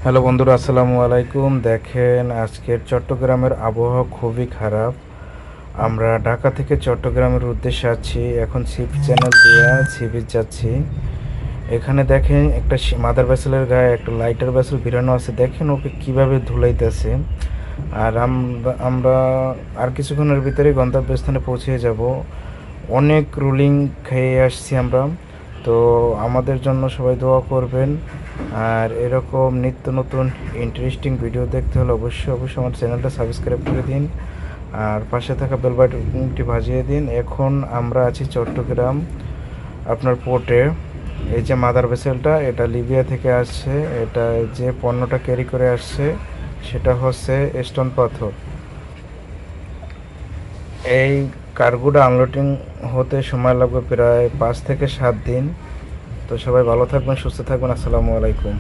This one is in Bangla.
হ্যালো বন্ধুরা, আসসালামু আলাইকুম। দেখেন, আজকের চট্টগ্রামের আবহাওয়া খুবই খারাপ। আমরা ঢাকা থেকে চট্টগ্রামের উদ্দেশ্যে আছি। এখন সিপ চ্যানেল দিয়ে সি বিচ যাচ্ছি। এখানে দেখেন একটা মাদার ভেসেলের গায়ে একটা লাইটার ভেসেল ভিড়ানো আছে। দেখেন ওকে কিভাবে ধুলাইতেছে। আর আমরা আর কিছুক্ষণের ভিতরেই গন্তব্যস্থানে পৌঁছে যাব। অনেক রুলিং খেয়ে আসছি আমরা। তো আমাদের জন্য সবাই দোয়া করবেন। আর এরকম নিত্য নতুন ইন্টারেস্টিং ভিডিও দেখতে হলে অবশ্যই আমার চ্যানেলটা সাবস্ক্রাইব করে দিন। আর পাশে থাকা বেল বাটনটি বাজিয়ে দিন। এখন আমরা আছি চট্টগ্রাম আপনার পোর্টে। এই যে মাদার ভেসেলটা, এটা লিবিয়া থেকে আসছে। এটা যে পণ্যটা ক্যারি করে আসছে সেটা হচ্ছে স্টোন পাথর। এই কার্গোটা আনলোডিং হতে সময় লাগবে প্রায় 5 থেকে 7 দিন। তো সবাই ভালো থাকবেন, সুস্থ থাকবেন। আসসালামু আলাইকুম।